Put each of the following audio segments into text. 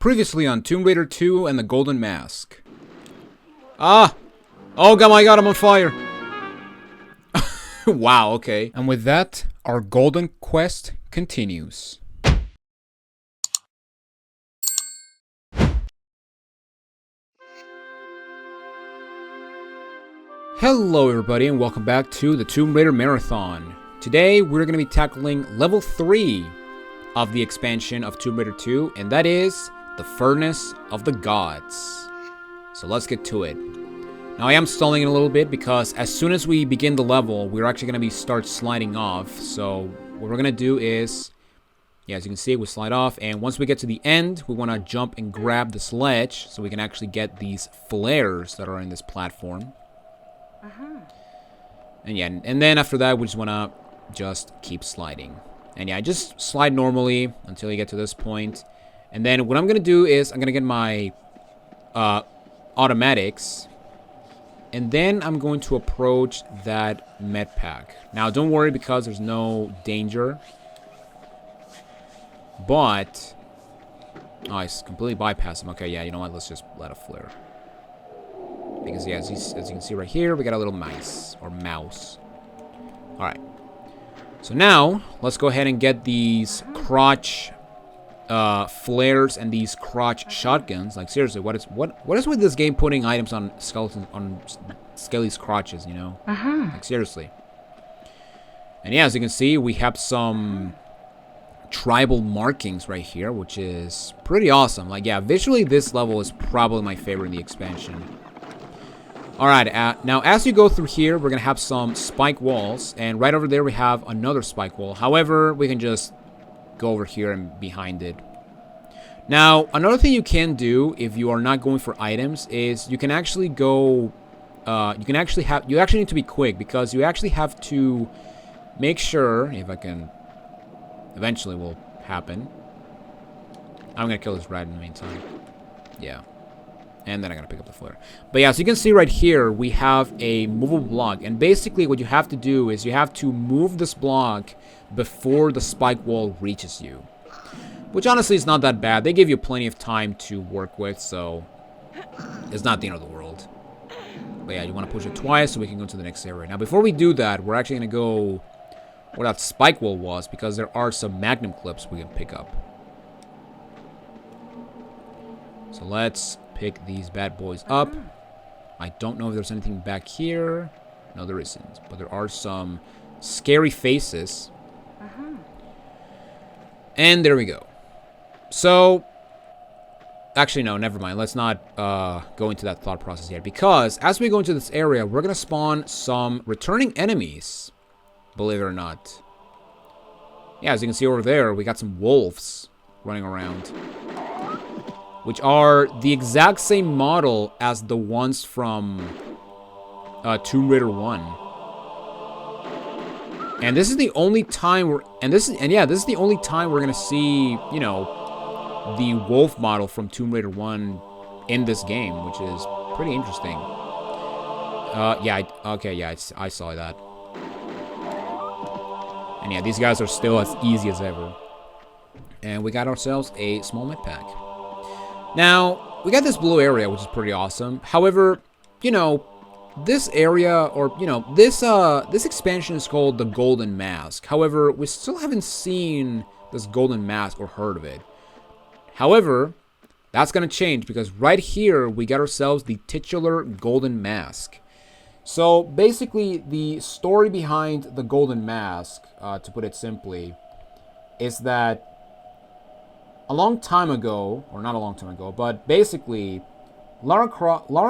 Previously on Tomb Raider 2 and the Golden Mask. Ah! Oh god, my god, I'm on fire! Wow, okay. And with that, our golden quest continues. Hello everybody and welcome back to the Tomb Raider Marathon. Today we're going to be tackling level 3 of the expansion of Tomb Raider 2, and that is the Furnace of the Gods. So let's get to it. Now I am stalling it a little bit because as soon as we begin the level, we're actually going to start sliding off. So what we're going to do is, yeah, as you can see, we slide off, and once we get to the end, we want to jump and grab the sledge so we can actually get these flares that are in this platform. And yeah, and then after that, we just want to just keep sliding. And yeah, just slide normally until you get to this point. And then what I'm going to do is I'm going to get my automatics. And then I'm going to approach that med pack. Now, don't worry because there's no danger. But... oh, I completely bypassed him. Okay, yeah, you know what? Let's just let it flare. Because, yeah, as you can see right here, we got a little mice. Or mouse. Alright. So now, let's go ahead and get these crotch flares and these crotch shotguns. Like, seriously, what is with this game putting items on Skelly's crotches, you know? Like, seriously. And yeah, as you can see, we have some tribal markings right here, which is pretty awesome. Like, yeah, visually, this level is probably my favorite in the expansion. Alright, now as you go through here, we're going to have some spike walls, and right over there we have another spike wall. However, we can just go over here and behind it. Now, another thing you can do if you are not going for items is you can actually go, you actually need to be quick because you actually have to make sure, if I can, eventually will happen. I'm going to kill this rat in the meantime. Yeah. And then I'm going to pick up the flare. But yeah, so you can see right here, we have a movable block. And basically what you have to do is you have to move this block before the spike wall reaches you. Which honestly is not that bad. They give you plenty of time to work with, so it's not the end of the world. But yeah, you want to push it twice so we can go to the next area. Now before we do that, we're actually going to go where that spike wall was because there are some magnum clips we can pick up. So let's pick these bad boys up. I don't know if there's anything back here. No, there isn't. But there are some scary faces. And there we go. So, actually, no, never mind. Let's not go into that thought process yet. Because as we go into this area, we're going to spawn some returning enemies. Believe it or not. Yeah, as you can see over there, we got some wolves running around. Which are the exact same model as the ones from Tomb Raider 1. And this is the only time this is the only time we're gonna see, you know, the wolf model from Tomb Raider 1 in this game, which is pretty interesting. I saw that. And yeah, these guys are still as easy as ever. And we got ourselves a small med pack. Now, we got this blue area, which is pretty awesome. However, you know, this area, or, you know, this expansion is called the Golden Mask. However, we still haven't seen this Golden Mask or heard of it. However, that's going to change because right here, we got ourselves the titular Golden Mask. So, basically, the story behind the Golden Mask, to put it simply, is that a long time ago, or not a long time ago, but basically, Lara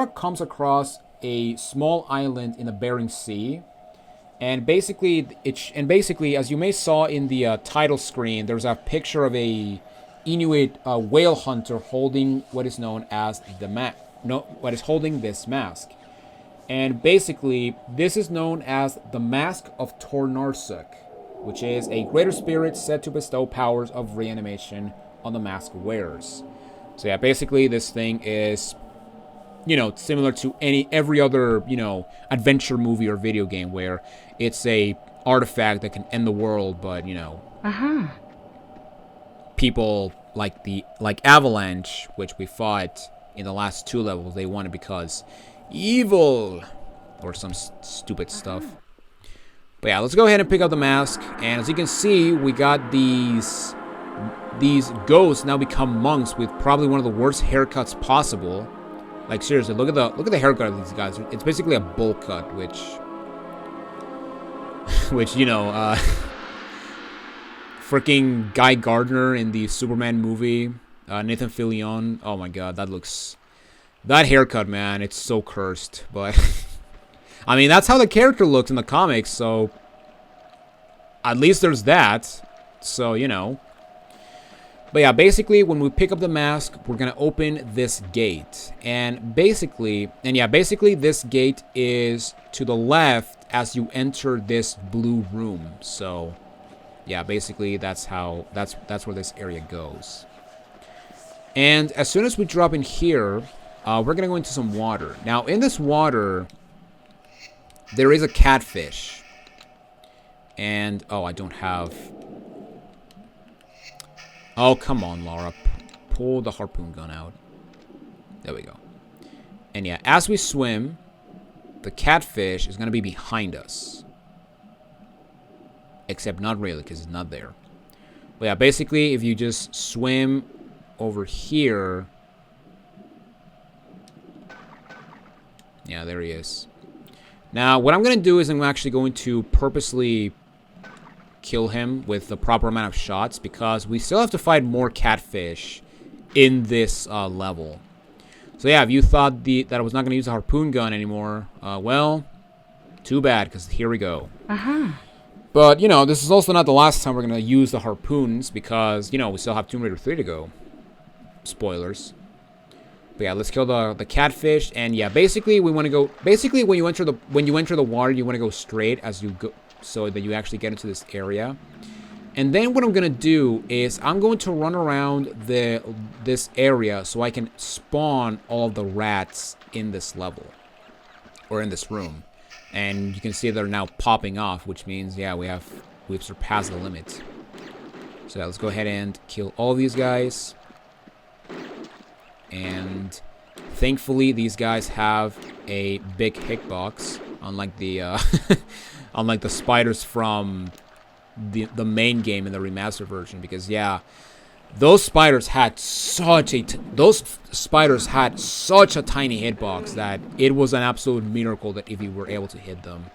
comes across a small island in the Bering Sea, and basically, as you may saw in the title screen, there's a picture of a Inuit whale hunter holding what is known as holding this mask, and basically, this is known as the Mask of Tornarsuk, which is a greater spirit said to bestow powers of reanimation on the mask wearers. So yeah, basically this thing is, you know, similar to every other, you know, adventure movie or video game where it's a artifact that can end the world, but, you know, people like Avalanche, which we fought in the last 2 levels. They won it because evil or some stupid stuff. But yeah, let's go ahead and pick up the mask. And as you can see, we got these ghosts now become monks with probably one of the worst haircuts possible. Like seriously, look at the haircut of these guys. It's basically a bowl cut, which you know, freaking Guy Gardner in the Superman movie, Nathan Fillion. Oh my god, that haircut, man, it's so cursed. But I mean, that's how the character looked in the comics, so at least there's that. So, you know. But yeah, basically, when we pick up the mask, we're gonna open this gate. And basically, this gate is to the left as you enter this blue room. So, yeah, basically, that's where this area goes. And as soon as we drop in here, we're gonna go into some water. Now, in this water, there is a catfish. And, oh, I don't have... Oh, come on, Laura. Pull the harpoon gun out. There we go. And yeah, as we swim, the catfish is going to be behind us. Except not really, because it's not there. But yeah, basically, if you just swim over here... Yeah, there he is. Now, what I'm going to do is I'm actually going to purposely kill him with the proper amount of shots, because we still have to fight more catfish in this level. So yeah, if you thought that I was not going to use the harpoon gun anymore, well, too bad, because here we go. But, you know, this is also not the last time we're going to use the harpoons, because, you know, we still have Tomb Raider 3 to go. Spoilers. But yeah, let's kill the catfish. And yeah, basically we want to go... Basically, when you enter the water, you want to go straight as you go, so that you actually get into this area. And then what I'm going to do is I'm going to run around this area so I can spawn all of the rats in this level. Or in this room. And you can see they're now popping off, which means, yeah, we've surpassed the limit. So yeah, let's go ahead and kill all these guys. And thankfully, these guys have a big hitbox, unlike the unlike the spiders from the main game in the remastered version. Because yeah, those spiders had such a tiny hitbox that it was an absolute miracle that if you were able to hit them.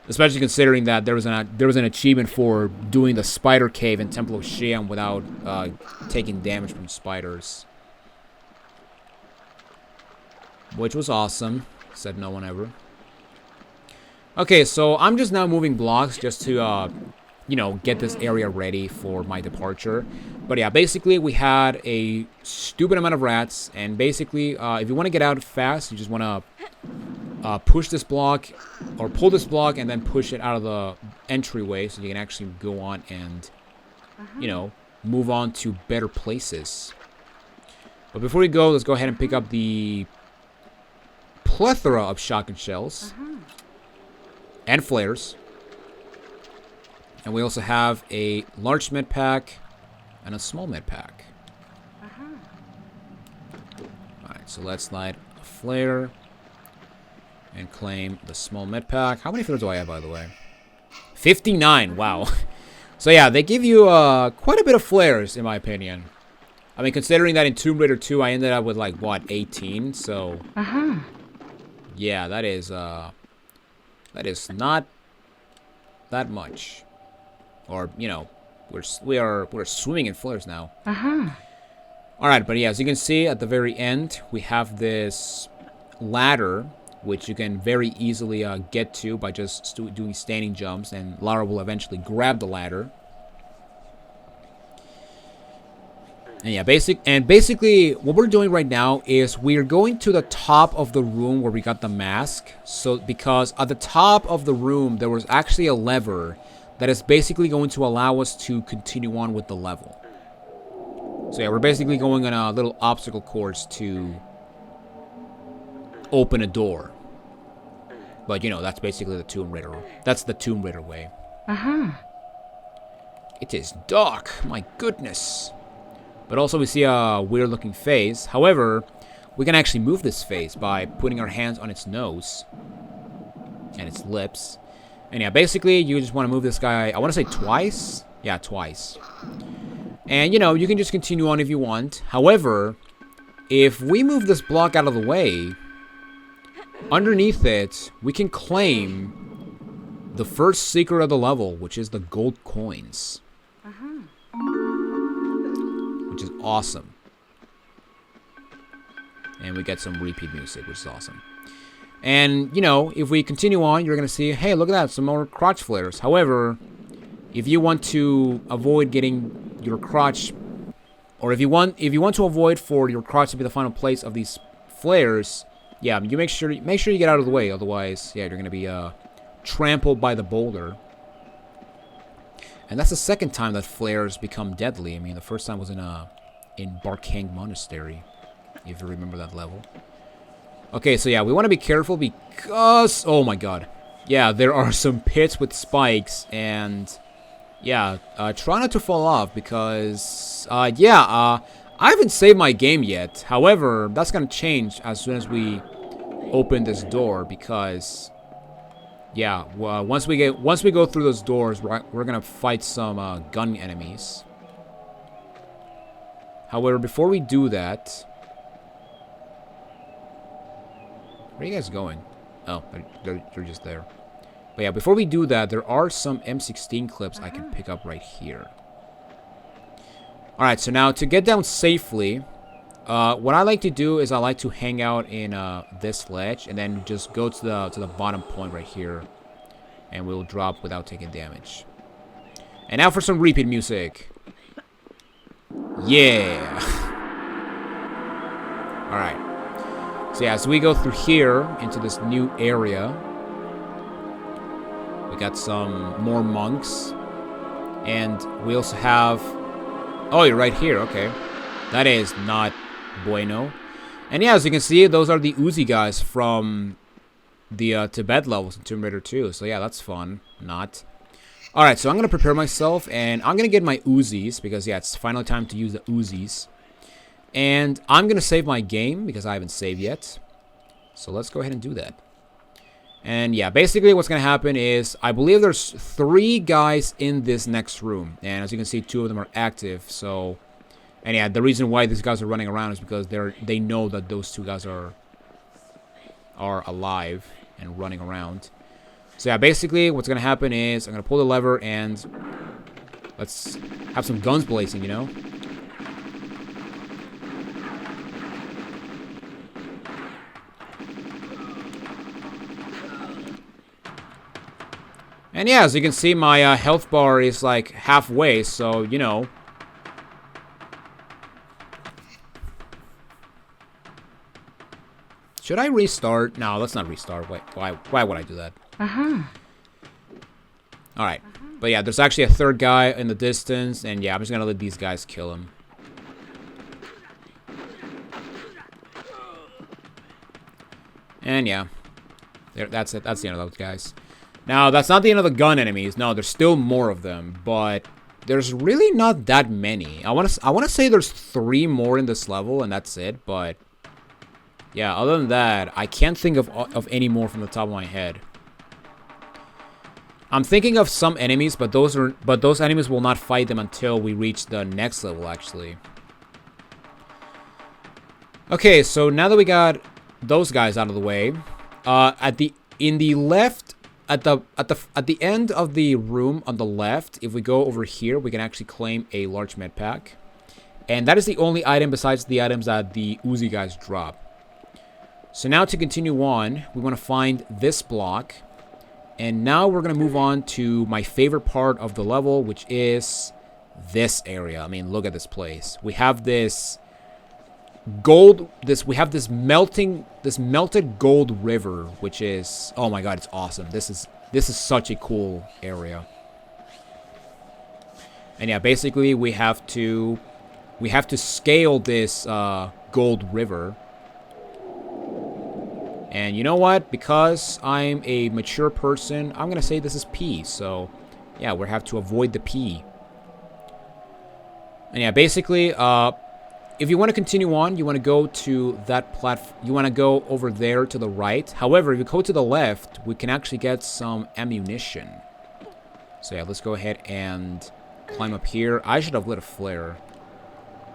Especially considering that there was an achievement for doing the spider cave in Temple of Xi'an without taking damage from spiders. Which was awesome, said no one ever. Okay, so I'm just now moving blocks just to, you know, get this area ready for my departure. But yeah, basically we had a stupid amount of rats, and basically, if you want to get out fast, you just want to push this block, or pull this block, and then push it out of the entryway, so you can actually go on and, you know, move on to better places. But before we go, let's go ahead and pick up the plethora of shotgun shells and flares, and we also have a large med pack and a small med pack. Alright, so let's light a flare and claim the small med pack. How many flares do I have, by the way? 59. Wow. So yeah, they give you quite a bit of flares, in my opinion. I mean, considering that in Tomb Raider 2 I ended up with like what, 18, so yeah, that is not that much. Or, you know, we're swimming in flares now. Alright, but yeah, as you can see at the very end, we have this ladder, which you can very easily get to by just doing standing jumps, and Lara will eventually grab the ladder. And yeah, basically what we're doing right now is we're going to the top of the room where we got the mask. So because at the top of the room there was actually a lever that is basically going to allow us to continue on with the level. So yeah, we're basically going on a little obstacle course to open a door. But you know, that's basically the Tomb Raider. That's the Tomb Raider way. It is dark, my goodness. But also we see a weird looking face. However, we can actually move this face by putting our hands on its nose and its lips. And yeah, basically you just want to move this guy, I want to say twice. Yeah, twice. And you know, you can just continue on if you want. However, if we move this block out of the way, underneath it, we can claim the first secret of the level, which is the gold coins. Which is awesome. And we get some repeat music, which is awesome. And, you know, if we continue on, you're going to see, hey, look at that, some more crotch flares. However, if you want to avoid getting your crotch, or if you want to avoid for your crotch to be the final place of these flares, yeah, you make sure you get out of the way. Otherwise, yeah, you're going to be trampled by the boulder. And that's the second time that flares become deadly. I mean, the first time was in Barkhang Monastery, if you remember that level. Okay, so yeah, we want to be careful because, oh my god, yeah, there are some pits with spikes, and yeah, try not to fall off because, I haven't saved my game yet. However, that's gonna change as soon as we open this door because, yeah, once we go through those doors, we're gonna fight some gun enemies. However, before we do that, where are you guys going? Oh, they're just there. But yeah, before we do that, there are some M16 clips I can pick up right here. Alright, so now to get down safely, what I like to do is I like to hang out in this ledge and then just go to the bottom point right here. And we'll drop without taking damage. And now for some repeat music. Yeah! Alright. So yeah, as we go through here into this new area, we got some more monks, and we also have, oh, you're right here, okay. That is not bueno. And yeah, as you can see, those are the Uzi guys from the Tibet levels in Tomb Raider 2. So yeah, that's fun. Not. Alright, so I'm going to prepare myself, and I'm going to get my Uzis, because yeah, it's finally time to use the Uzis. And I'm going to save my game, because I haven't saved yet. So let's go ahead and do that. And yeah, basically what's going to happen is, I believe there's 3 guys in this next room. And as you can see, 2 of them are active, so... And yeah, the reason why these guys are running around is because they know that those 2 guys are alive and running around. So yeah, basically what's going to happen is, I'm going to pull the lever and... Let's have some guns blazing, you know? And yeah, as you can see, my health bar is like halfway, so, you know. Should I restart? No, let's not restart. Wait, why would I do that? Alright. But yeah, there's actually a 3rd guy in the distance, and yeah, I'm just gonna let these guys kill him. And yeah. That's it. That's the end of those guys. Now, that's not the end of the gun enemies. No, there's still more of them, but there's really not that many. I want to say there's 3 more in this level, and that's it, but yeah, other than that, I can't think of any more from the top of my head. I'm thinking of some enemies, but those enemies will not fight them until we reach the next level, actually. Okay, so now that we got those guys out of the way, at the end of the room on the left, if we go over here, we can actually claim a large med pack. And that is the only item besides the items that the Uzi guys drop. So now to continue on, we want to find this block. And now we're going to move on to my favorite part of the level, which is this area. I mean, look at this place. We have this gold, we have this melted gold river, which is, oh my god, it's awesome. This is such a cool area. And yeah, basically we have to scale this gold river. And you know what? Because I'm a mature person, I'm gonna say this is P. So yeah, we have to avoid the P. And yeah, basically, if you want to continue on, you want to go to that platform. You want to go over there to the right. However, if you go to the left, we can actually get some ammunition. So yeah, let's go ahead and climb up here. I should have lit a flare.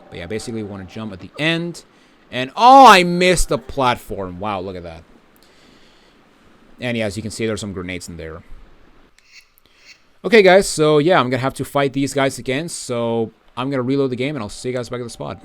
But yeah, basically we want to jump at the end. And oh, I missed the platform. Wow, look at that. And yeah, as you can see, there's some grenades in there. Okay, guys, so yeah, I'm going to have to fight these guys again. So I'm going to reload the game, and I'll see you guys back at the spot.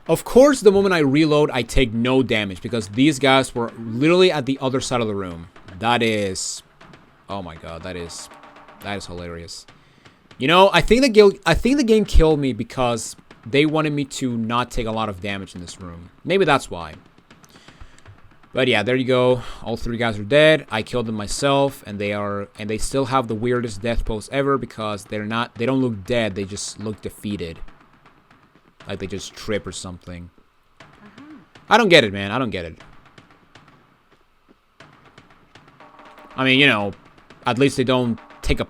Of course, the moment I reload, I take no damage because these guys were literally at the other side of the room. That is... Oh my god, that is hilarious. You know, I think the game killed me because they wanted me to not take a lot of damage in this room. Maybe that's why. But yeah, there you go. All three guys are dead. I killed them myself, and they still have the weirdest death pose ever because they don't look dead, they just look defeated. Like they just trip or something. I don't get it, man. I don't get it. I mean, you know, at least they don't take a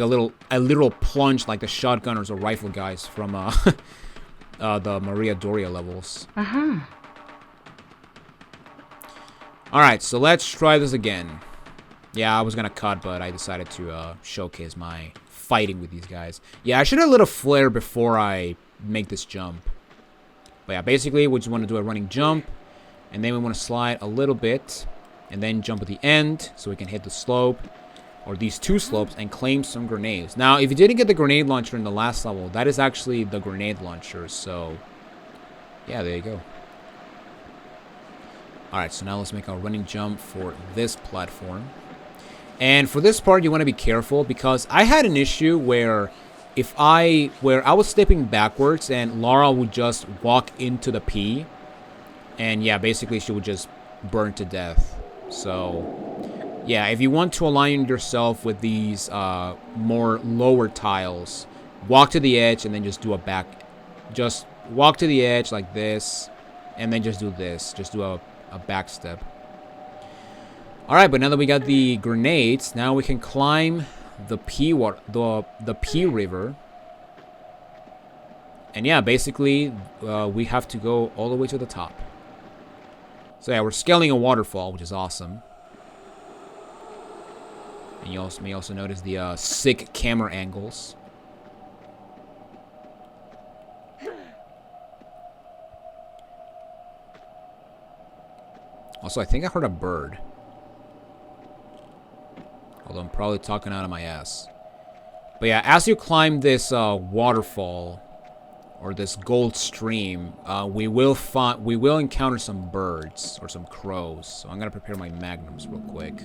literal plunge like the shotgunners or rifle guys from the Maria Doria levels. Alright, so let's try this again. Yeah, I was gonna cut, but I decided to showcase my fighting with these guys. Yeah, I should have lit a flare before I make this jump. But yeah, basically we just want to do a running jump, and then we want to slide a little bit, and then jump at the end so we can hit the slope, or these two slopes, and claim some grenades. Now, if you didn't get the grenade launcher in the last level, that is actually the grenade launcher, so yeah, there you go. Alright, so now let's make a running jump for this platform. And for this part, you want to be careful, because I had an issue where I was stepping backwards and Laura would just walk into the P, and yeah, basically she would just burn to death. So yeah, if you want to align yourself with these more lower tiles, walk to the edge and then just do just walk to the edge like this, and then just do this, just do a back step. Alright, but now that we got the grenades, now we can climb the P river. And yeah, basically we have to go all the way to the top. So yeah, we're scaling a waterfall, which is awesome. And you may also notice the sick camera angles. Also, I think I heard a bird. Although I'm probably talking out of my ass. But yeah, as you climb this waterfall, or this gold stream, we will encounter some birds, or some crows. So I'm gonna prepare my magnums real quick.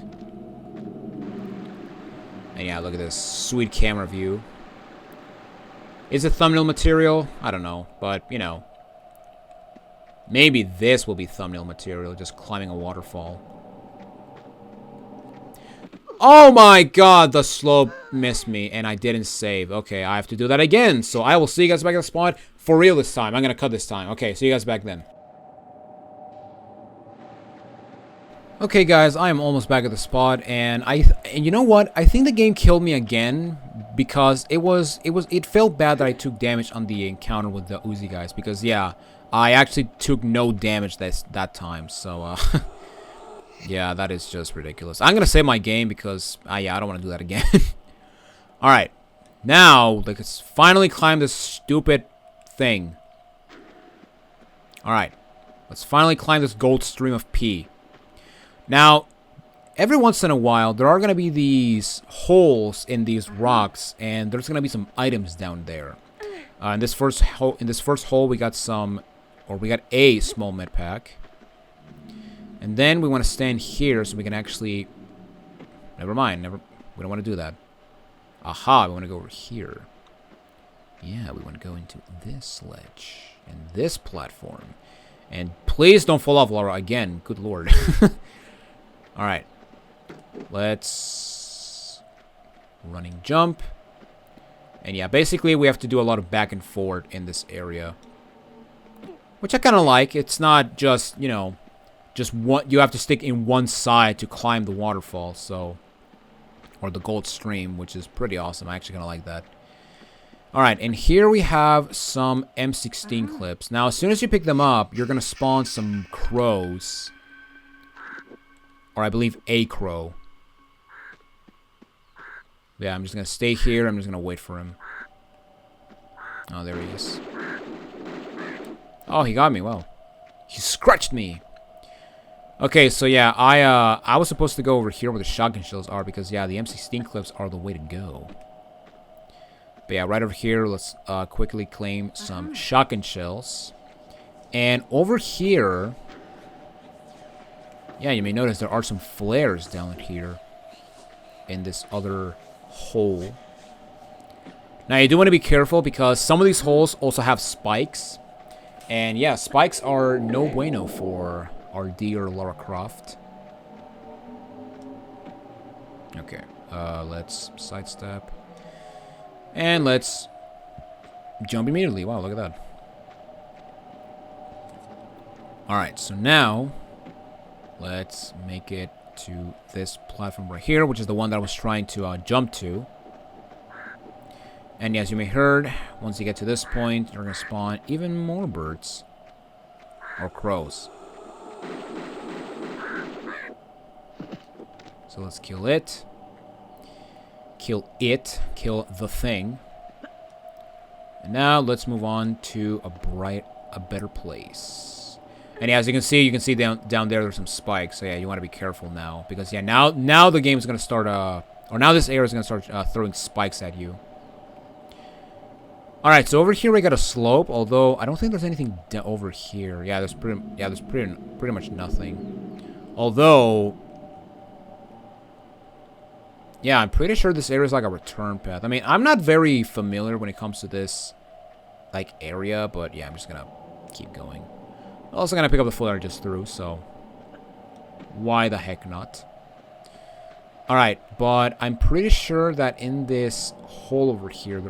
And yeah, look at this sweet camera view. Is it thumbnail material? I don't know, but you know, maybe this will be thumbnail material, just climbing a waterfall. Oh my god, the slope missed me, and I didn't save. Okay, I have to do that again. So I will see you guys back at the spot for real this time. I'm gonna cut this time. Okay, see you guys back then. Okay, guys, I am almost back at the spot, and you know what? I think the game killed me again because it felt bad that I took damage on the encounter with the Uzi guys, because yeah, I actually took no damage that time. So yeah, that is just ridiculous. I'm gonna save my game because yeah, I don't want to do that again. All right, now let's finally climb this stupid thing. All right, let's finally climb this gold stream of P. Now, every once in a while, there are gonna be these holes in these rocks, and there's gonna be some items down there. In this first hole, we got a small med pack. And then we want to stand here so we can actually... Never mind. We don't want to do that. Aha, we want to go over here. Yeah, we want to go into this ledge. And this platform. And please don't fall off, Laura, again. Good lord. Alright. Let's... running jump. And yeah, basically we have to do a lot of back and forth in this area. Which I kind of like. It's not just, you know, just one, you have to stick in one side to climb the waterfall, so, or the gold stream, which is pretty awesome. I actually kind of like that. Alright, and here we have some M16 clips. Now, as soon as you pick them up, you're going to spawn some crows. Or I believe a crow. Yeah, I'm just going to stay here. I'm just going to wait for him. Oh, there he is. Oh, he got me. Wow. He scratched me. Okay, so yeah, I was supposed to go over here where the shotgun shells are because, yeah, the M16 clips are the way to go. But yeah, right over here, let's quickly claim some shotgun shells. And over here, yeah, you may notice there are some flares down here in this other hole. Now, you do want to be careful because some of these holes also have spikes. And yeah, spikes are no bueno for our dear Lara Croft. Okay, let's sidestep. And let's jump immediately. Wow, look at that. Alright, so now let's make it to this platform right here, which is the one that I was trying to jump to. And as you may heard, once you get to this point, you're going to spawn even more birds. Or crows. So let's kill it. Kill it. Kill the thing. And now let's move on to a better place. And yeah, as you can see down there there's some spikes. So yeah, you want to be careful now. Because yeah, now the game is going to start, or now this area is going to start throwing spikes at you. Alright, so over here we got a slope, although I don't think there's anything over here. Yeah, there's pretty much nothing. Although, yeah, I'm pretty sure this area is like a return path. I mean, I'm not very familiar when it comes to this, like, area, but yeah, I'm just gonna keep going. I'm also gonna pick up the flare I just threw, so why the heck not? Alright, but I'm pretty sure that in this hole over here,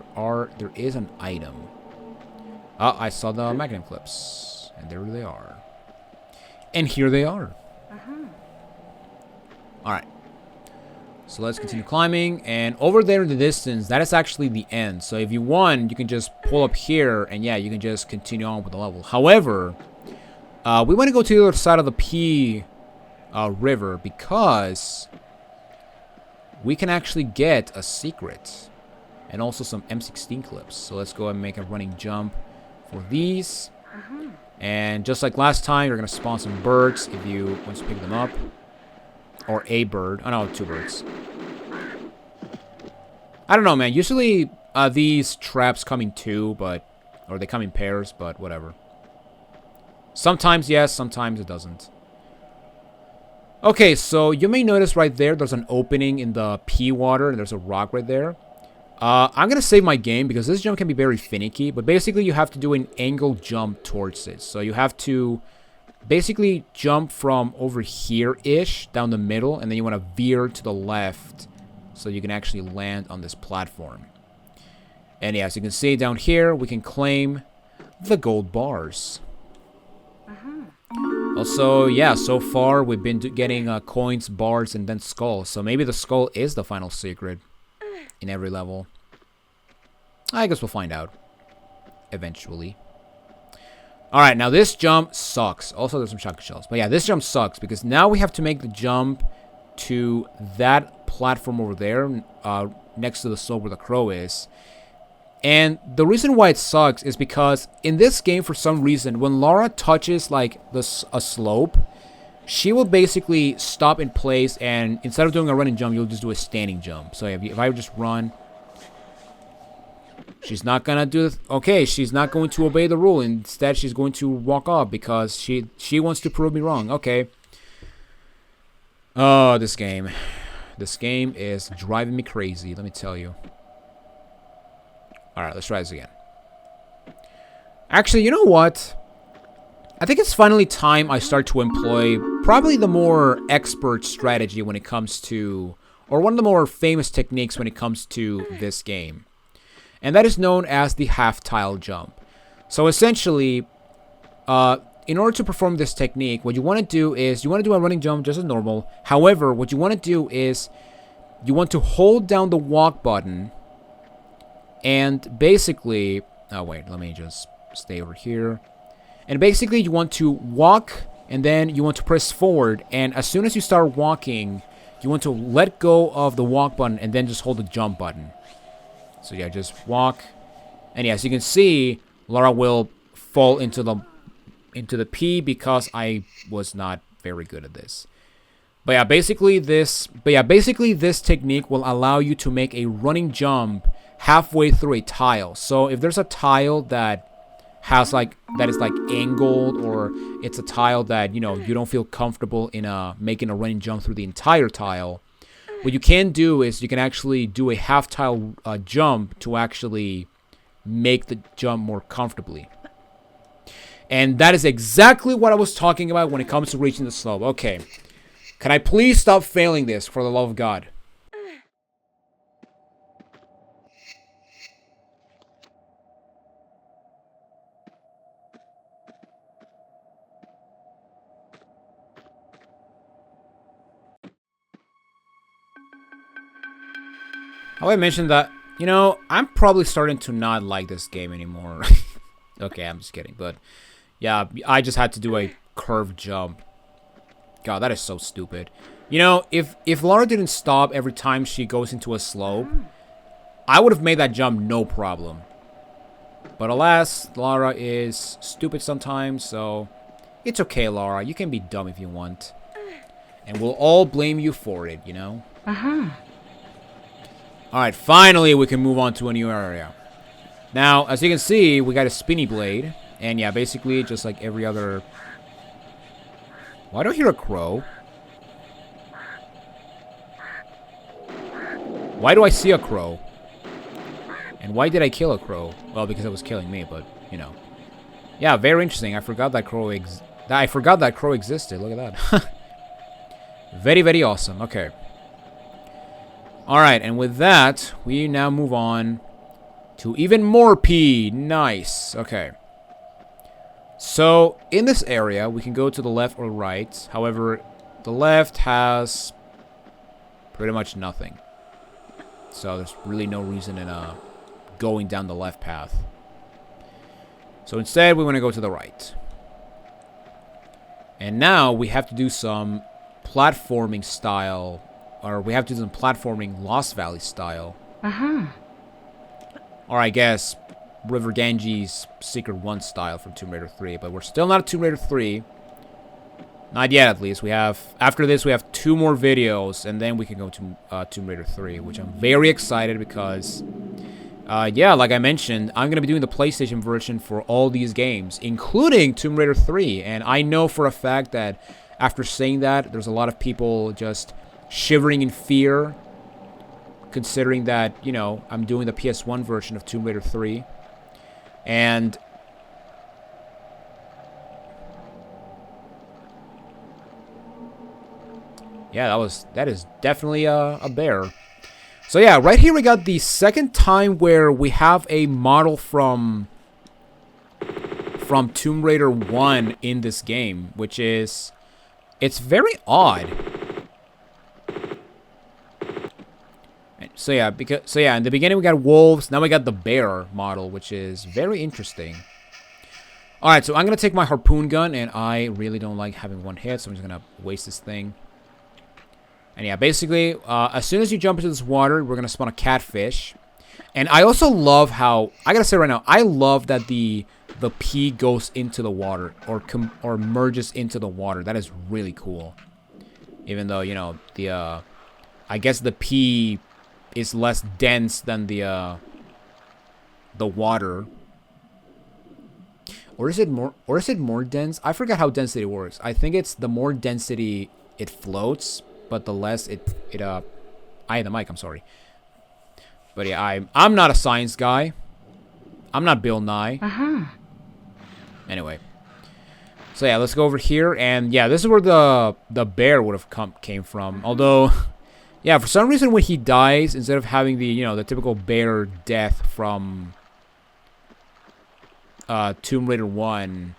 there is an item. Oh, I saw the magnet clips. And there they are. And here they are. Alright. So let's continue climbing. And over there in the distance, that is actually the end. So if you want, you can just pull up here. And yeah, you can just continue on with the level. However, we want to go to the other side of the P river because we can actually get a secret and also some M16 clips. So let's go and make a running jump for these. And just like last time, you're going to spawn some birds if you want to pick them up. Or a bird. Oh no, 2 birds. I don't know, man. Usually these traps come in 2, or they come in pairs, but whatever. Sometimes yes, sometimes it doesn't. Okay, so you may notice right there's an opening in the P water, and there's a rock right there. I'm going to save my game because this jump can be very finicky, but basically you have to do an angle jump towards it. So you have to basically jump from over here-ish, down the middle, and then you want to veer to the left so you can actually land on this platform. And yeah, as you can see down here, we can claim the gold bars. Also, yeah, so far we've been getting coins, bars, and then skulls. So maybe the skull is the final secret in every level. I guess we'll find out eventually. Alright, now this jump sucks. Also, there's some shotgun shells. But yeah, this jump sucks because now we have to make the jump to that platform over there next to the slope where the crow is. And the reason why it sucks is because in this game, for some reason, when Lara touches like a slope, she will basically stop in place, and instead of doing a running jump, you'll just do a standing jump. So if I just run, she's not gonna do okay, she's not going to obey the rule. Instead, she's going to walk off because she wants to prove me wrong. Okay. Oh, this game is driving me crazy, let me tell you. Alright, let's try this again. Actually, you know what? I think it's finally time I start to employ probably the more expert strategy when it comes to, or one of the more famous techniques when it comes to this game. and that is known as the half-tile jump. So essentially, in order to perform this technique, what you want to do is you want to do a running jump just as normal. However, what you want to do is you want to hold down the walk button and basically... Oh, wait, let me just stay over here. And basically, you want to walk, and then you want to press forward. And as soon as you start walking, you want to let go of the walk button and then just hold the jump button. So yeah, just walk. And yeah, as you can see, Laura will fall into the P because I was not very good at this. But yeah, basically this technique will allow you to make a running jump halfway through a tile. So if there's a tile that has that is angled, or it's a tile that you don't feel comfortable in making a running jump through the entire tile, what you can do is you can actually do a half tile jump to actually make the jump more comfortably. And that is exactly what I was talking about when it comes to reaching the slope. Okay, can I please stop failing this, for the love of God? How I mentioned that, I'm probably starting to not like this game anymore. Okay, I'm just kidding. But, yeah, I just had to do a curved jump. God, that is so stupid. If Laura didn't stop every time she goes into a slope, I would have made that jump no problem. But alas, Laura is stupid sometimes, so it's okay, Laura. You can be dumb if you want. And we'll all blame you for it, Uh-huh. Alright, finally we can move on to a new area. Now, as you can see, we got a spinny blade. And yeah, basically just like every other... Why do I hear a crow? Why do I see a crow? And why did I kill a crow? Well, because it was killing me, but, Yeah, very interesting. I forgot that crow existed. Look at that. Very, very awesome. Okay. Alright, and with that, we now move on to even more P. Nice. Okay. So, in this area, we can go to the left or right. However, the left has pretty much nothing. So, there's really no reason in going down the left path. So, instead, we want to go to the right. And now, we have to do some platforming style... Or we have to do some platforming Lost Valley style. Uh-huh. Or I guess River Ganges Secret 1 style from Tomb Raider 3. But we're still not at Tomb Raider 3. Not yet, at least. After this, we have 2 more videos. And then we can go to Tomb Raider 3. Which I'm very excited because... yeah, like I mentioned, I'm going to be doing the PlayStation version for all these games. Including Tomb Raider 3. And I know for a fact that after saying that, there's a lot of people just... shivering in fear, considering that, I'm doing the PS1 version of Tomb Raider 3. And... yeah, that is definitely a bear. So yeah, right here we got the second time where we have a model from Tomb Raider 1 in this game, which is... it's very odd. So yeah, in the beginning we got wolves, now we got the bear model, which is very interesting. Alright, so I'm going to take my harpoon gun, and I really don't like having one hit, so I'm just going to waste this thing. And yeah, basically, as soon as you jump into this water, we're going to spawn a catfish. And I also love how, I got to say right now, I love that the P goes into the water, or merges into the water. That is really cool. Even though, I guess the P... is less dense than the water. Or is it more dense? I forgot how density works. I think it's the more density it floats, but the less it I had the mic, I'm sorry. But yeah, I'm not a science guy. I'm not Bill Nye. Uh-huh. Anyway. So yeah, let's go over here, and yeah, this is where the bear would have came from. Although Yeah, for some reason when he dies, instead of having the, you know, the typical bear death from Tomb Raider 1,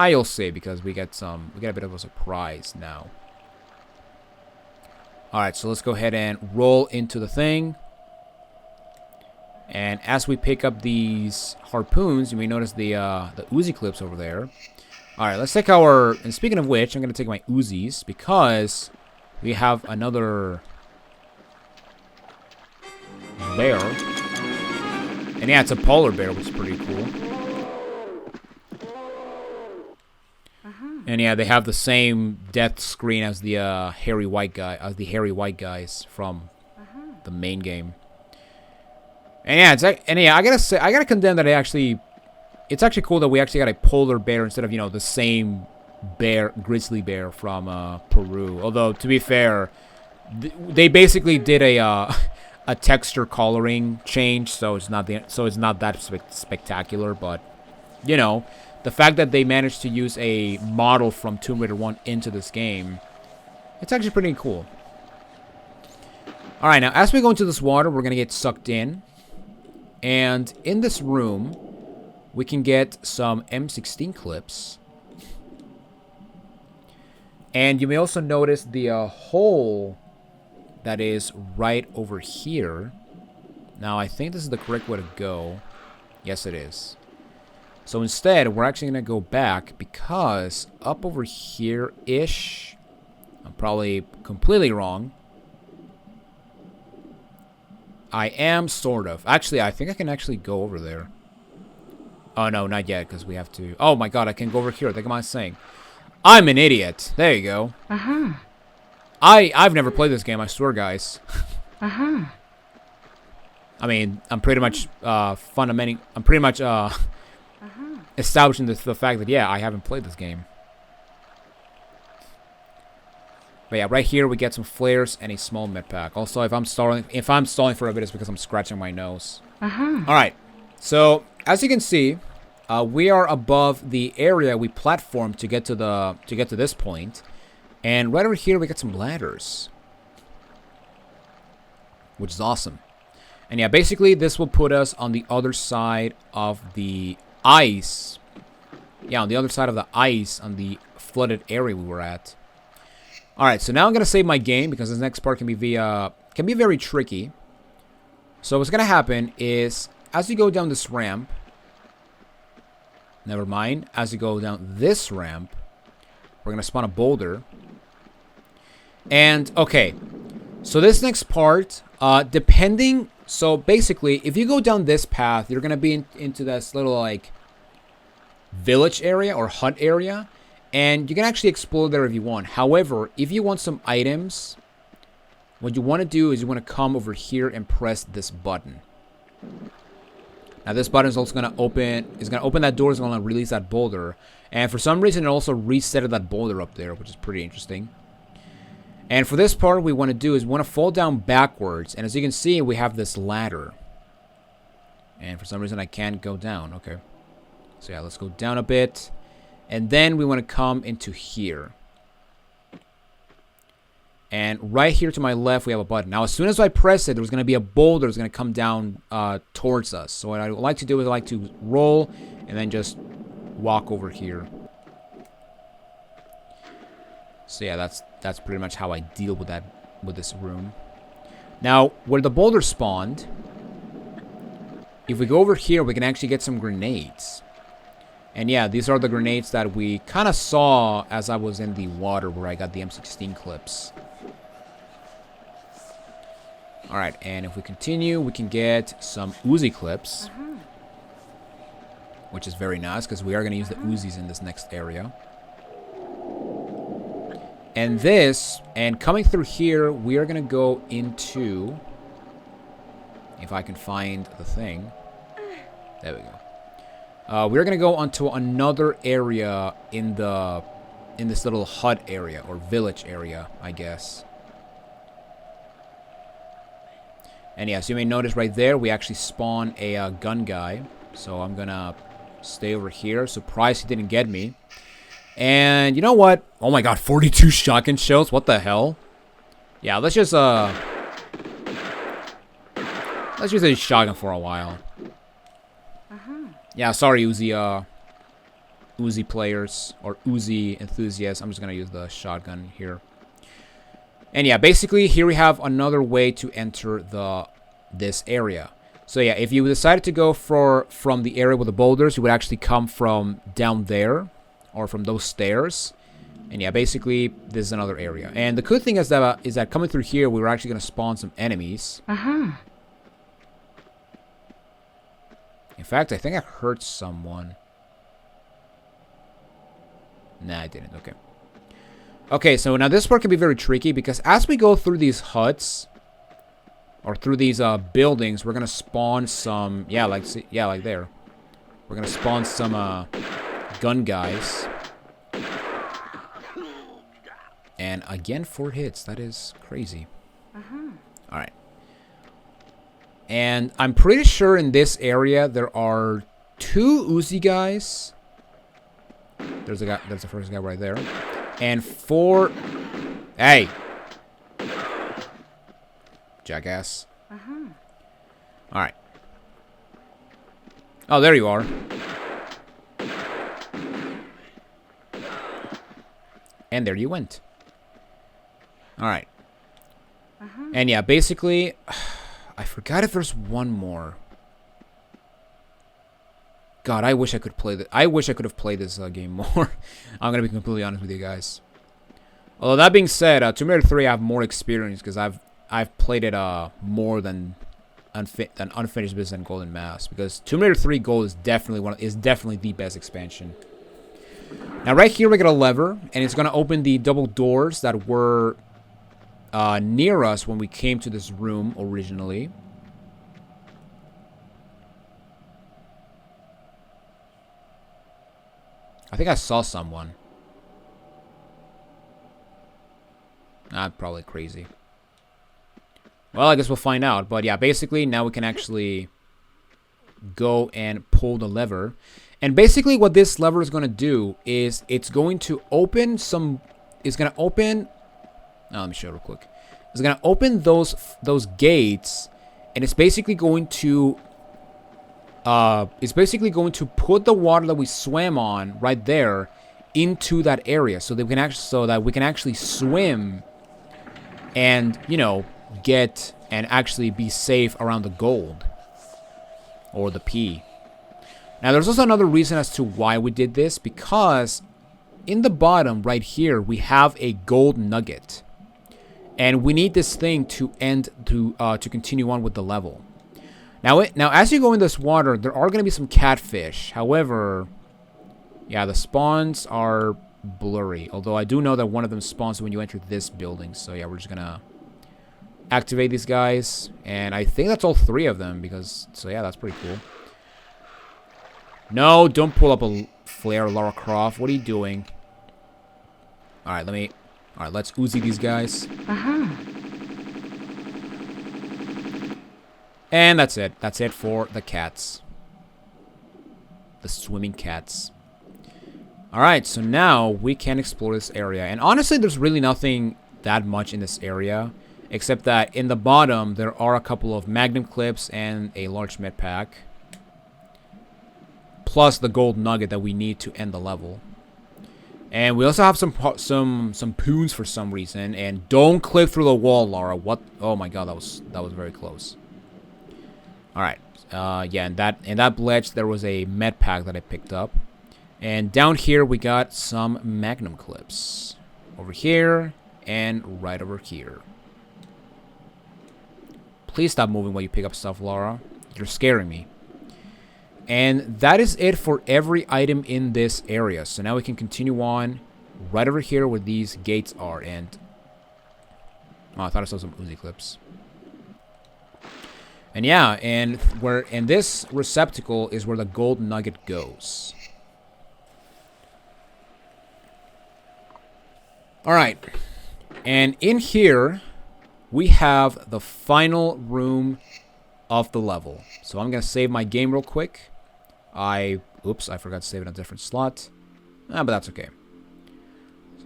you'll see, because we get a bit of a surprise now. Alright, so let's go ahead and roll into the thing. And as we pick up these harpoons, you may notice the Uzi clips over there. Alright, let's take our... And speaking of which, I'm going to take my Uzis, because we have another bear. And yeah, it's a polar bear, which is pretty cool. And yeah, they have the same death screen as the hairy white guys from the main game. And yeah, I gotta condemn that it's actually cool that we actually got a polar bear instead of, you know, the same grizzly bear from Peru. Although, to be fair, they basically did a texture coloring change, so it's not that spectacular. But you know, the fact that they managed to use a model from Tomb Raider 1 into this game, it's actually pretty cool. Alright, now as we go into this water, we're going to get sucked in. And in this room, we can get some M16 clips. And you may also notice the hole that is right over here. Now, I think this is the correct way to go. Yes, it is. So instead, we're actually going to go back because up over here-ish, I'm probably completely wrong. I am sort of. Actually, I think I can actually go over there. Oh, no, not yet, because we have to... Oh, my God, I can go over here. What am I saying? I'm an idiot. There you go. I've never played this game, I swear, guys. I mean, I'm pretty much establishing the fact that, yeah, I haven't played this game. But yeah, right here we get some flares and a small med pack. Also, if I'm stalling for a bit, it's because I'm scratching my nose. Alright, so as you can see, we are above the area we platformed to get to this point. And right over here we get some ladders, which is awesome. And yeah, basically this will put us on the other side of the ice. Yeah, on the other side of the ice on the flooded area we were at. Alright, so now I'm gonna save my game because this next part can be very tricky. So what's gonna happen is as you go down this ramp, never mind, as you go down this ramp, we're gonna spawn a boulder. And okay, so this next part, depending, so basically, if you go down this path, you're gonna be into this little like village area or hut area, and you can actually explore there if you want. However, if you want some items, what you want to do is you want to come over here and press this button. Now this button is also going to open, that door, is going to release that boulder. And for some reason it also reset that boulder up there, which is pretty interesting. And for this part, what we want to do is we want to fall down backwards. And as you can see, we have this ladder. And for some reason I can't go down. Okay. So yeah, let's go down a bit. And then we want to come into here. And right here to my left, we have a button. Now, as soon as I press it, there's going to be a boulder that's going to come down towards us. So what I would like to do is I like to roll and then just walk over here. So yeah, that's pretty much how I deal with this room. Now, where the boulder spawned, if we go over here, we can actually get some grenades. And yeah, these are the grenades that we kind of saw as I was in the water where I got the M16 clips. Alright, and if we continue, we can get some Uzi clips. Which is very nice, because we are going to use the Uzis in this next area. And coming through here, we are going to go into... If I can find the thing. There we go. We're gonna go onto another area in this little hut area or village area, I guess. And yes, you may notice right there we actually spawn a gun guy. So I'm gonna stay over here. Surprised he didn't get me. And you know what? Oh my god, 42 shotgun shells. What the hell? Yeah, let's just let's use a shotgun for a while. Yeah, sorry, Uzi players or Uzi enthusiasts. I'm just gonna use the shotgun here. And yeah, basically here we have another way to enter this area. So yeah, if you decided to go from the area with the boulders, you would actually come from down there or from those stairs. And yeah, basically this is another area. And the good thing is that coming through here, we were actually gonna spawn some enemies. In fact, I think I hurt someone. Nah, I didn't. Okay. Okay, so now this part can be very tricky because as we go through these huts or through these buildings, we're gonna spawn some. Yeah, like there. We're gonna spawn some gun guys. And again, 4 hits. That is crazy. All right. And I'm pretty sure in this area there are 2 Uzi guys. There's a guy. There's the first guy right there. And 4. Hey, jackass. All right. Oh, there you are. And there you went. All right. And yeah, basically, I forgot if there's one more. God, I wish I could play that. I wish I could have played this game more. I'm gonna be completely honest with you guys. Although that being said, Tomb Raider 3 I have more experience because I've played it more than Unfinished Business and Golden Mask, because Tomb Raider 3 Gold is definitely the best expansion. Now right here we got a lever, and it's gonna open the double doors that were near us when we came to this room originally. I think I saw someone. I'm probably crazy. Well, I guess we'll find out. But yeah, basically now we can actually go and pull the lever. And basically what this lever is going to do is it's going to open some... It's going to open... Oh, let me show it real quick. It's going to open those gates, and it's basically going to put the water that we swam on right there into that area, so that we can actually swim and, you know, get and actually be safe around the gold or the P. Now there's also another reason as to why we did this, because in the bottom right here we have a gold nugget. And we need this thing to continue on with the level. Now as you go in this water, there are going to be some catfish. However, yeah, the spawns are blurry. Although I do know that one of them spawns when you enter this building. So yeah, we're just going to activate these guys. And I think that's all 3 of them. So yeah, that's pretty cool. No, don't pull up a flare, Lara Croft. What are you doing? Alright, let's Uzi these guys. And that's it. That's it for the cats. The swimming cats. Alright, so now we can explore this area. And honestly, there's really nothing that much in this area, except that in the bottom, there are a couple of magnum clips and a large med pack. Plus the gold nugget that we need to end the level. And we also have some poons for some reason. And don't clip through the wall, Lara. What? Oh my god, that was very close. All right. Yeah, in that ledge there was a med pack that I picked up. And down here we got some magnum clips. Over here and right over here. Please stop moving while you pick up stuff, Lara. You're scaring me. And that is it for every item in this area. So now we can continue on right over here where these gates are. And oh, I thought I saw some Uzi clips. And yeah, and this receptacle is where the gold nugget goes. Alright. And in here we have the final room of the level. So I'm gonna save my game real quick. Oops, I forgot to save it in a different slot. But that's okay.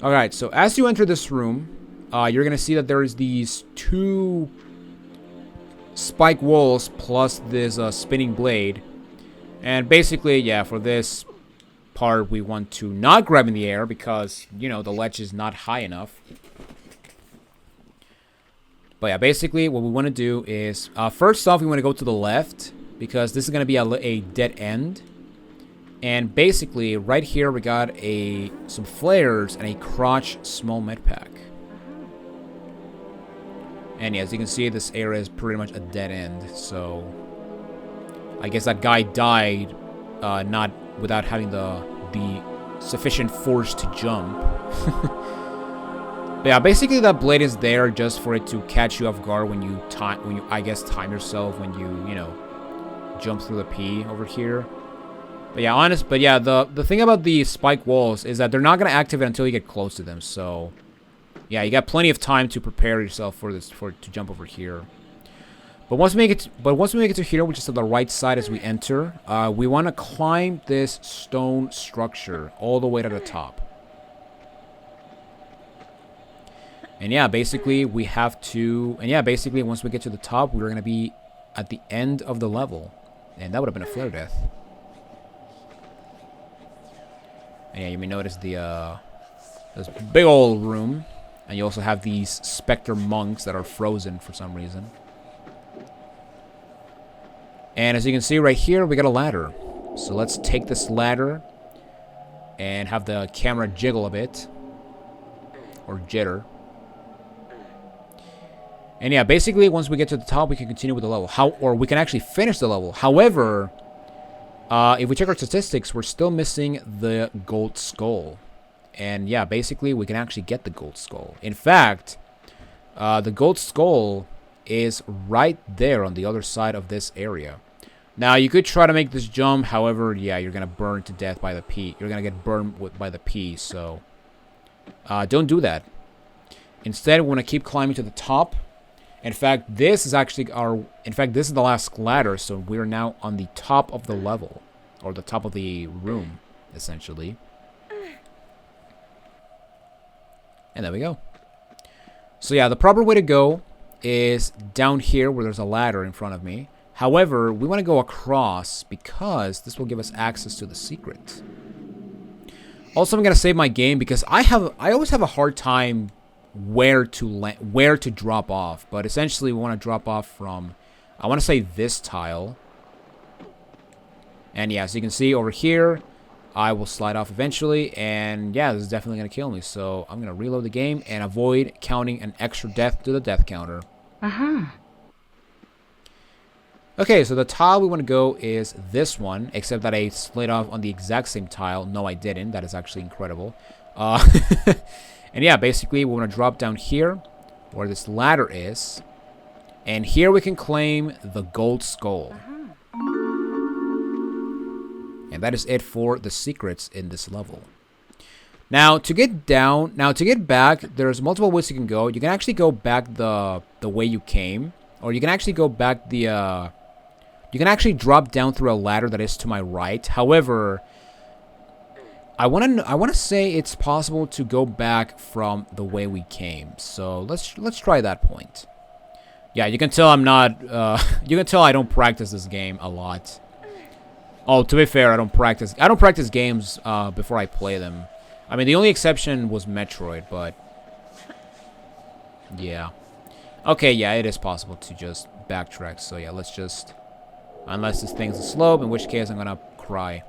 Alright, so as you enter this room, you're going to see that there is these 2 spike walls plus this spinning blade. And basically, yeah, for this part, we want to not grab in the air because, you know, the ledge is not high enough. But yeah, basically what we want to do is, first off, we want to go to the left because this is going to be a dead end. And basically, right here, we got some flares and a crotch small med pack. And yeah, as you can see, this area is pretty much a dead end. So I guess that guy died not without having the sufficient force to jump. But yeah, basically that blade is there just for it to catch you off guard when you I guess time yourself when you know, jump through the P over here. But yeah, the thing about the spike walls is that they're not gonna activate until you get close to them. So yeah, you got plenty of time to prepare yourself for this to jump over here. But once we make it to here, which is to the right side as we enter, we want to climb this stone structure all the way to the top. And yeah, basically we have to. And yeah, basically once we get to the top, we're gonna be at the end of the level, and that would have been a flare death. And yeah, you may notice this big old room, and you also have these specter monks that are frozen for some reason. And as you can see right here, we got a ladder. So let's take this ladder and have the camera jiggle a bit, or jitter. And yeah, basically once we get to the top, we can continue with the level. Or we can actually finish the level. However, if we check our statistics, we're still missing the gold skull. And yeah, basically we can actually get the gold skull. In fact, the gold skull is right there on the other side of this area. Now, you could try to make this jump. However, yeah, you're going to burn to death by the P. You're going to get burned by the P, so don't do that. Instead, we want to keep climbing to the top. In fact, this is actually this is the last ladder, so we're now on the top of the level, or the top of the room, essentially. And there we go. So yeah, the proper way to go is down here where there's a ladder in front of me. However, we want to go across because this will give us access to the secret. Also, I'm going to save my game because I always have a hard time where to drop off. But essentially, we want to drop off from, I want to say this tile. And yeah, as you can see over here, I will slide off eventually. And yeah, this is definitely going to kill me. So I'm going to reload the game and avoid counting an extra death to the death counter. Okay, so the tile we want to go is this one, except that I slid off on the exact same tile. No, I didn't. That is actually incredible. And yeah, basically, we want to drop down here where this ladder is. And here we can claim the gold skull. And that is it for the secrets in this level. Now, to get back, there's multiple ways you can go. You can actually go back the way you came. Or you can actually go back you can actually drop down through a ladder that is to my right. However, I want to say it's possible to go back from the way we came. So let's try that point. Yeah, you can tell I'm not. You can tell I don't practice this game a lot. Oh, to be fair, I don't practice games before I play them. I mean, the only exception was Metroid, but yeah. Okay, yeah, it is possible to just backtrack. So yeah, let's just. Unless this thing's a slope, in which case I'm gonna cry.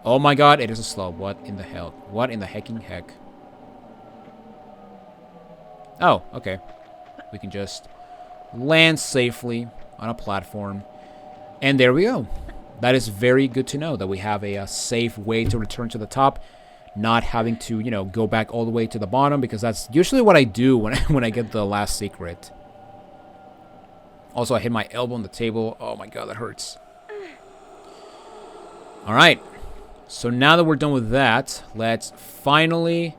Oh my god, it is a slope. What in the hell? What in the hecking heck? Oh, okay. We can just land safely on a platform. And there we go. That is very good to know that we have a safe way to return to the top. Not having to, you know, go back all the way to the bottom, because that's usually what I do when I get the last secret. Also, I hit my elbow on the table. Oh my god, that hurts. Alright. So now that we're done with that, let's finally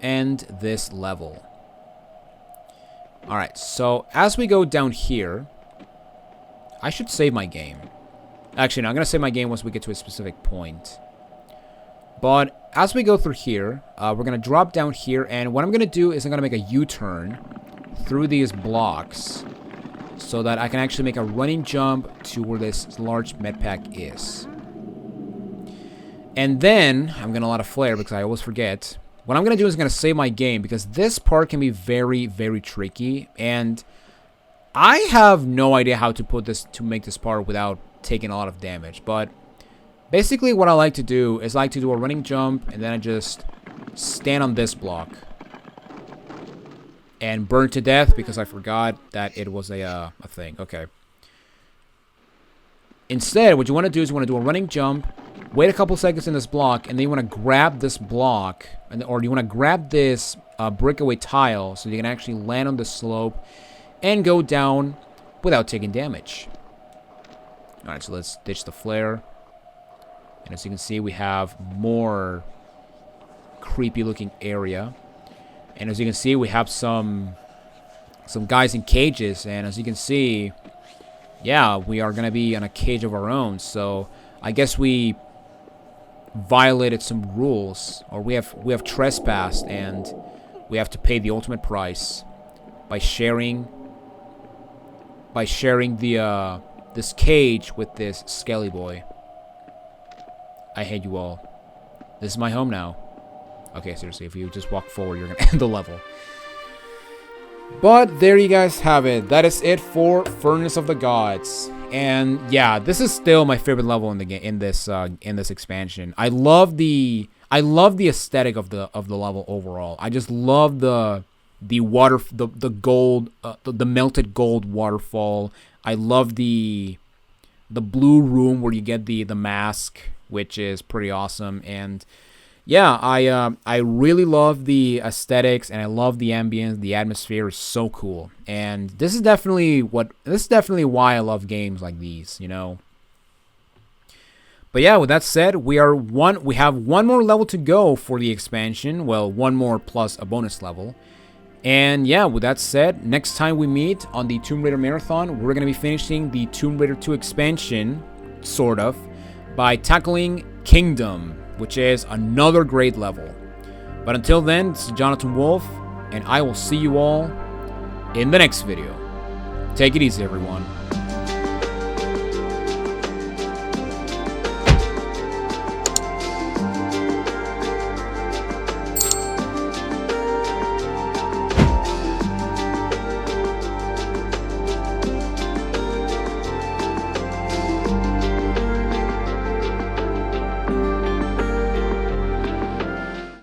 end this level. Alright, so as we go down here, I should save my game. Actually, no, I'm going to save my game once we get to a specific point. But as we go through here, we're going to drop down here. And what I'm going to do is I'm going to make a U-turn through these blocks so that I can actually make a running jump to where this large med pack is. And then I'm going to let a flare because I always forget. What I'm going to do is I'm going to save my game because this part can be very, very tricky. And I have no idea how to make this part without taking a lot of damage. But basically what I like to do is I like to do a running jump and then I just stand on this block and burn to death because I forgot that it was a thing. Okay. Instead, what you want to do is you want to do a running jump, wait a couple seconds in this block, and then you want to grab this block, or you want to grab this breakaway tile so you can actually land on the slope and go down without taking damage. Alright, so let's ditch the flare. And as you can see, we have more creepy looking area. And as you can see, we have some guys in cages. And as you can see, yeah, we are going to be on a cage of our own. So I guess we violated some rules, or we have trespassed, and we have to pay the ultimate price by sharing the this cage with this skelly boy. I hate you all. This is my home now. Okay, seriously, if you just walk forward, you're gonna end the level. But there you guys have it. That is it for Furnace of the Gods. And yeah, this is still my favorite level in the game, in this expansion. I love the aesthetic of the level overall. I just love the water, the gold, the melted gold waterfall. I love the blue room where you get the mask, which is pretty awesome. And yeah, I really love the aesthetics, and I love the ambience. The atmosphere is so cool, and this is definitely why I love games like these, you know. But yeah, with that said, we have one more level to go for the expansion. Well, one more plus a bonus level. And yeah, with that said, next time we meet on the Tomb Raider Marathon, we're gonna be finishing the Tomb Raider 2 expansion, sort of, by tackling Kingdom, which is another great level. But until then, this is Jonathan Wolf, and I will see you all in the next video. Take it easy, everyone.